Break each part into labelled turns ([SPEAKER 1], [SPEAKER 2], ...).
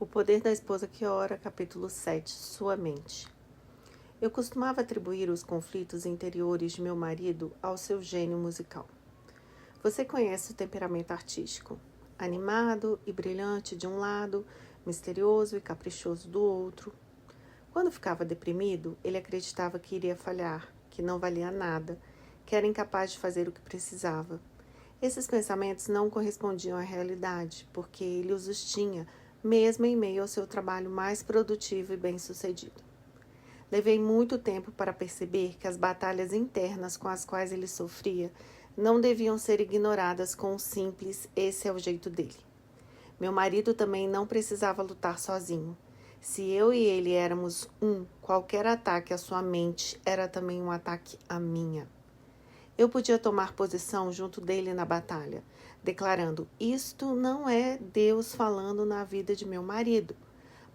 [SPEAKER 1] O Poder da Esposa que Ora, capítulo 7, Sua mente. Eu costumava atribuir os conflitos interiores de meu marido ao seu gênio musical. Você conhece o temperamento artístico, animado e brilhante de um lado, misterioso e caprichoso do outro. Quando ficava deprimido, ele acreditava que iria falhar, que não valia nada, que era incapaz de fazer o que precisava. Esses pensamentos não correspondiam à realidade, porque ele os tinha, mesmo em meio ao seu trabalho mais produtivo e bem-sucedido. Levei muito tempo para perceber que as batalhas internas com as quais ele sofria não deviam ser ignoradas com um simples "esse é o jeito dele". Meu marido também não precisava lutar sozinho. Se eu e ele éramos qualquer ataque à sua mente era também um ataque à minha. Eu podia tomar posição junto dele na batalha, declarando: isto não é Deus falando na vida de meu marido,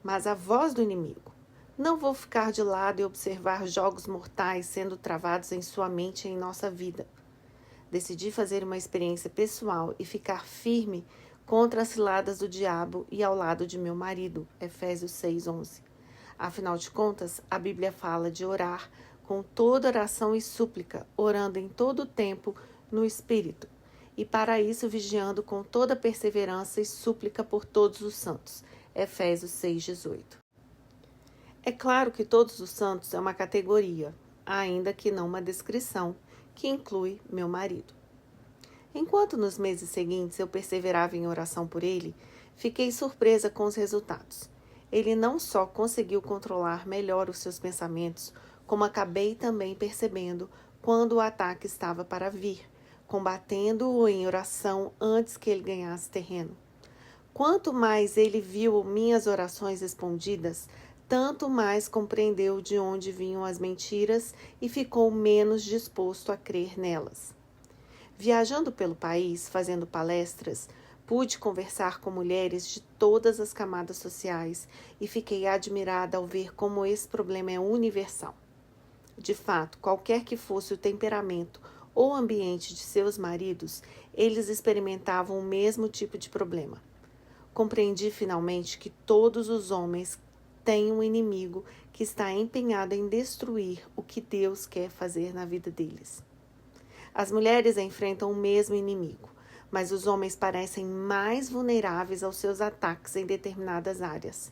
[SPEAKER 1] mas a voz do inimigo. Não vou ficar de lado e observar jogos mortais sendo travados em sua mente e em nossa vida. Decidi fazer uma experiência pessoal e ficar firme contra as ciladas do diabo e ao lado de meu marido. Efésios 6:11. Afinal de contas, a Bíblia fala de orar com toda oração e súplica, orando em todo o tempo no Espírito, e para isso vigiando com toda perseverança e súplica por todos os santos. Efésios 6:18. É claro que todos os santos é uma categoria, ainda que não uma descrição, que inclui meu marido. Enquanto nos meses seguintes eu perseverava em oração por ele, fiquei surpresa com os resultados. Ele não só conseguiu controlar melhor os seus pensamentos, como acabei também percebendo quando o ataque estava para vir, combatendo-o em oração antes que ele ganhasse terreno. Quanto mais ele viu minhas orações respondidas, tanto mais compreendeu de onde vinham as mentiras e ficou menos disposto a crer nelas. Viajando pelo país, fazendo palestras, pude conversar com mulheres de todas as camadas sociais e fiquei admirada ao ver como esse problema é universal. De fato, qualquer que fosse o temperamento ou ambiente de seus maridos, eles experimentavam o mesmo tipo de problema. Compreendi finalmente que todos os homens têm um inimigo que está empenhado em destruir o que Deus quer fazer na vida deles. As mulheres enfrentam o mesmo inimigo, mas os homens parecem mais vulneráveis aos seus ataques em determinadas áreas.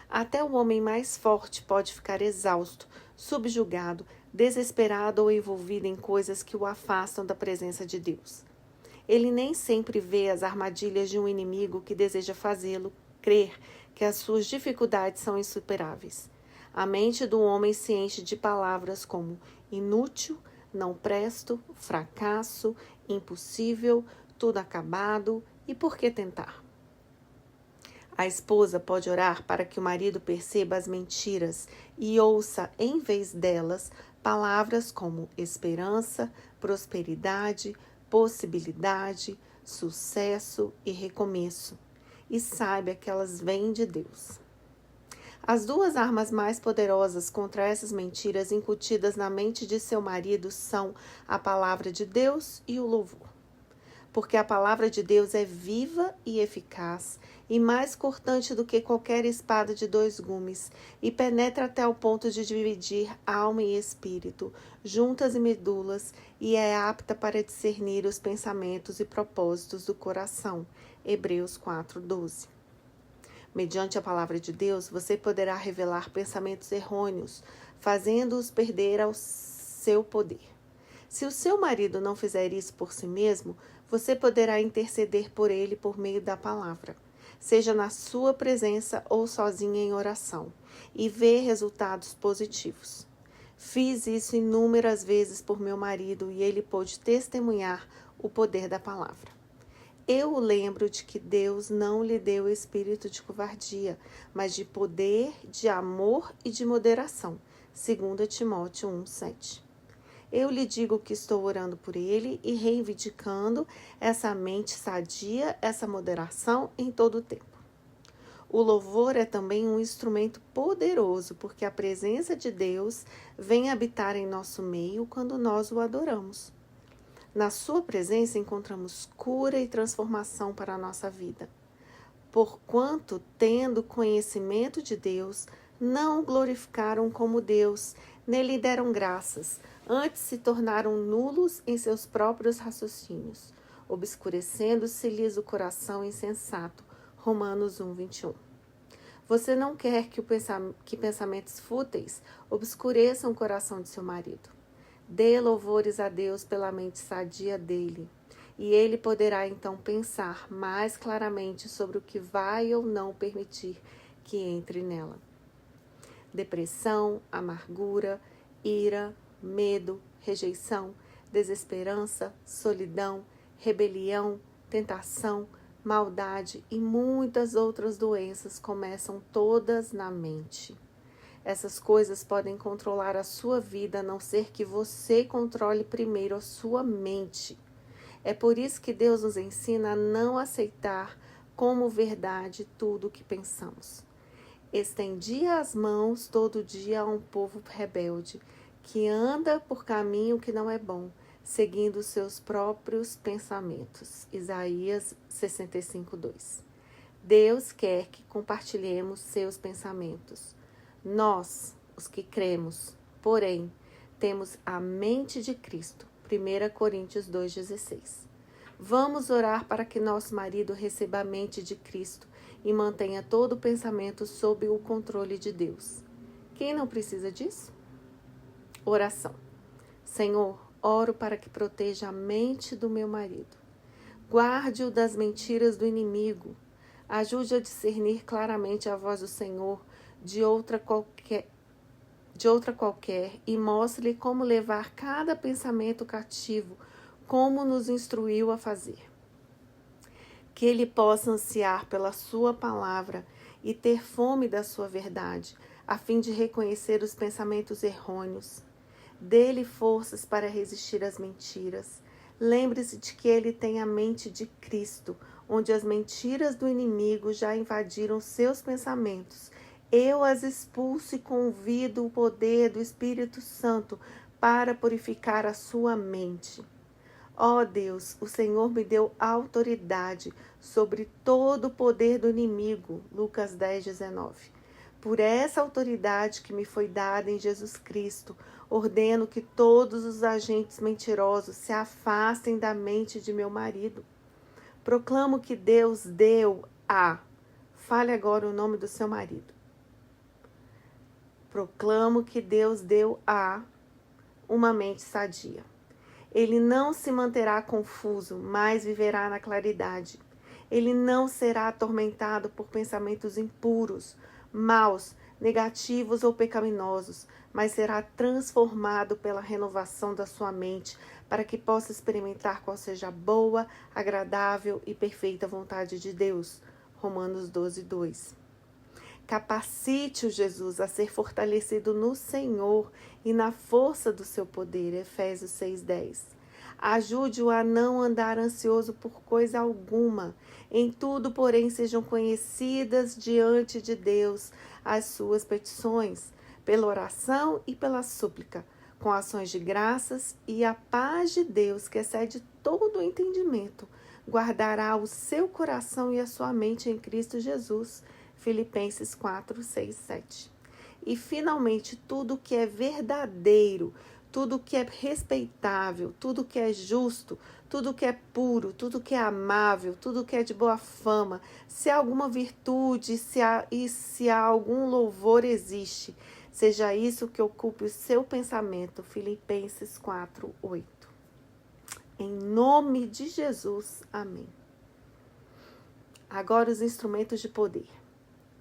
[SPEAKER 1] Até o homem mais forte pode ficar exausto, subjugado, desesperado ou envolvido em coisas que o afastam da presença de Deus. Ele nem sempre vê as armadilhas de um inimigo que deseja fazê-lo crer que as suas dificuldades são insuperáveis. A mente do homem se enche de palavras como inútil, não presto, fracasso, impossível, tudo acabado e por que tentar? A esposa pode orar para que o marido perceba as mentiras e ouça, em vez delas, palavras como esperança, prosperidade, possibilidade, sucesso e recomeço, e saiba que elas vêm de Deus. As duas armas mais poderosas contra essas mentiras incutidas na mente de seu marido são a palavra de Deus e o louvor. Porque a palavra de Deus é viva e eficaz, e mais cortante do que qualquer espada de 2 gumes, e penetra até o ponto de dividir alma e espírito, juntas e medulas, e é apta para discernir os pensamentos e propósitos do coração. Hebreus 4:12. Mediante a palavra de Deus, você poderá revelar pensamentos errôneos, fazendo-os perder ao seu poder. Se o seu marido não fizer isso por si mesmo, você poderá interceder por ele por meio da palavra, seja na sua presença ou sozinha em oração, e ver resultados positivos. Fiz isso inúmeras vezes por meu marido e ele pôde testemunhar o poder da palavra. Eu o lembro de que Deus não lhe deu espírito de covardia, mas de poder, de amor e de moderação. 2 Timóteo 1:7. Eu lhe digo que estou orando por ele e reivindicando essa mente sadia, essa moderação em todo o tempo. O louvor é também um instrumento poderoso, porque a presença de Deus vem habitar em nosso meio quando nós o adoramos. Na sua presença encontramos cura e transformação para a nossa vida. porquanto, tendo conhecimento de Deus, não o glorificaram como Deus, nem lhe deram graças, antes se tornaram nulos em seus próprios raciocínios, obscurecendo-se-lhes o coração insensato. Romanos 1, 21. Você não quer que pensamentos fúteis obscureçam o coração de seu marido. Dê louvores a Deus pela mente sadia dele, e ele poderá então pensar mais claramente sobre o que vai ou não permitir que entre nela. Depressão, amargura, ira, medo, rejeição, desesperança, solidão, rebelião, tentação, maldade e muitas outras doenças começam todas na mente. Essas coisas podem controlar a sua vida, a não ser que você controle primeiro a sua mente. É por isso que Deus nos ensina a não aceitar como verdade tudo o que pensamos. Estendia as mãos todo dia a um povo rebelde, que anda por caminho que não é bom, seguindo seus próprios pensamentos. Isaías 65:2. Deus quer que compartilhemos seus pensamentos. Nós, os que cremos, porém, temos a mente de Cristo. 1 Coríntios 2,16. Vamos orar para que nosso marido receba a mente de Cristo e mantenha todo o pensamento sob o controle de Deus. Quem não precisa disso? Oração. Senhor, oro para que proteja a mente do meu marido. Guarde-o das mentiras do inimigo. Ajude a discernir claramente a voz do Senhor de outra qualquer e mostre-lhe como levar cada pensamento cativo, como nos instruiu a fazer. Que ele possa ansiar pela sua palavra e ter fome da sua verdade, a fim de reconhecer os pensamentos errôneos. Dê-lhe forças para resistir às mentiras. Lembre-se de que ele tem a mente de Cristo, onde as mentiras do inimigo já invadiram seus pensamentos. Eu as expulso e convido o poder do Espírito Santo para purificar a sua mente. Ó Deus, o Senhor me deu autoridade sobre todo o poder do inimigo. Lucas 10:19. Por essa autoridade que me foi dada em Jesus Cristo, ordeno que todos os agentes mentirosos se afastem da mente de meu marido. Proclamo que Deus deu a... Fale agora o nome do seu marido. Proclamo que Deus deu a uma mente sadia. Ele não se manterá confuso, mas viverá na claridade. Ele não será atormentado por pensamentos impuros, maus, negativos ou pecaminosos, mas será transformado pela renovação da sua mente, para que possa experimentar qual seja a boa, agradável e perfeita vontade de Deus. Romanos 12:2. Capacite-o, Jesus, a ser fortalecido no Senhor e na força do seu poder. Efésios 6:10. Ajude-o a não andar ansioso por coisa alguma. Em tudo, porém, sejam conhecidas diante de Deus as suas petições, pela oração e pela súplica, com ações de graças, e a paz de Deus, que excede todo o entendimento, guardará o seu coração e a sua mente em Cristo Jesus. Filipenses 4, 6, 7. E, finalmente, tudo que é verdadeiro, tudo que é respeitável, tudo que é justo, tudo que é puro, tudo que é amável, tudo que é de boa fama, se há alguma virtude se há algum louvor existe, seja isso que ocupe o seu pensamento. Filipenses 4, 8. Em nome de Jesus, amém. Agora os instrumentos de poder.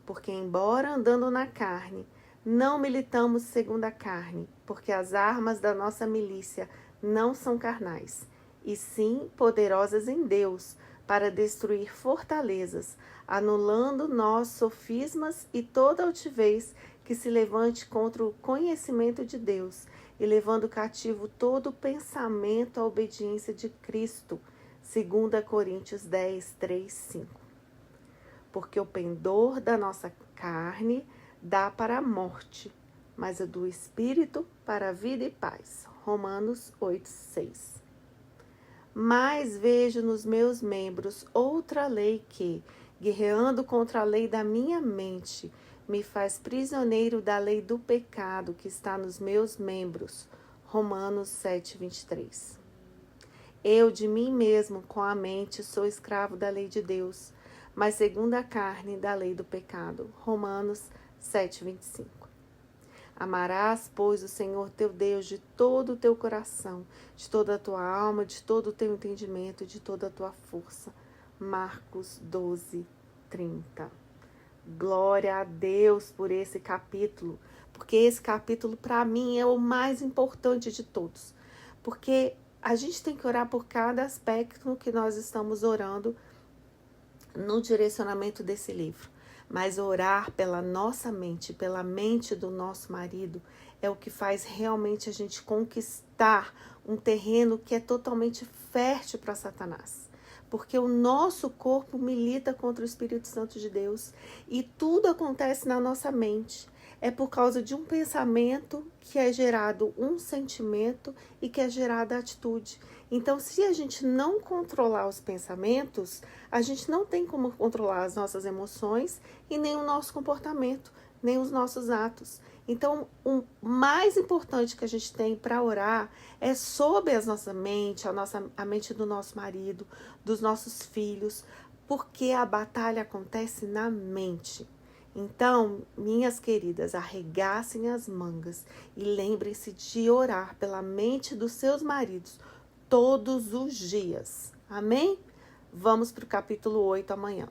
[SPEAKER 1] Porque, embora andando na carne, não militamos segundo a carne, porque as armas da nossa milícia não são carnais, e sim poderosas em Deus, para destruir fortalezas, anulando nós sofismas e toda altivez que se levante contra o conhecimento de Deus, e levando cativo todo pensamento à obediência de Cristo. 2 Coríntios 10, 3, 5. Porque o pendor da nossa carne dá para a morte, mas o do Espírito para a vida e paz. Romanos 8, 6. Mas vejo nos meus membros outra lei que, guerreando contra a lei da minha mente, me faz prisioneiro da lei do pecado que está nos meus membros. Romanos 7:23. Eu de mim mesmo, com a mente, sou escravo da lei de Deus, mas segundo a carne, da lei do pecado. Romanos 7:25. Amarás, pois, o Senhor teu Deus de todo o teu coração, de toda a tua alma, de todo o teu entendimento, de toda a tua força. Marcos 12:30. Glória a Deus por esse capítulo, porque esse capítulo para mim é o mais importante de todos, porque a gente tem que orar por cada aspecto que nós estamos orando no direcionamento desse livro. Mas orar pela nossa mente, pela mente do nosso marido, é o que faz realmente a gente conquistar um terreno que é totalmente fértil para Satanás. Porque o nosso corpo milita contra o Espírito Santo de Deus e tudo acontece na nossa mente. É por causa de um pensamento que é gerado um sentimento e que é gerada a atitude. Então, se a gente não controlar os pensamentos, a gente não tem como controlar as nossas emoções e nem o nosso comportamento, nem os nossos atos. Então, o mais importante que a gente tem para orar é sobre a nossa mente, a mente do nosso marido, dos nossos filhos, porque a batalha acontece na mente. Então, minhas queridas, arregassem as mangas e lembrem-se de orar pela mente dos seus maridos todos os dias. Amém? Vamos para o capítulo 8 amanhã.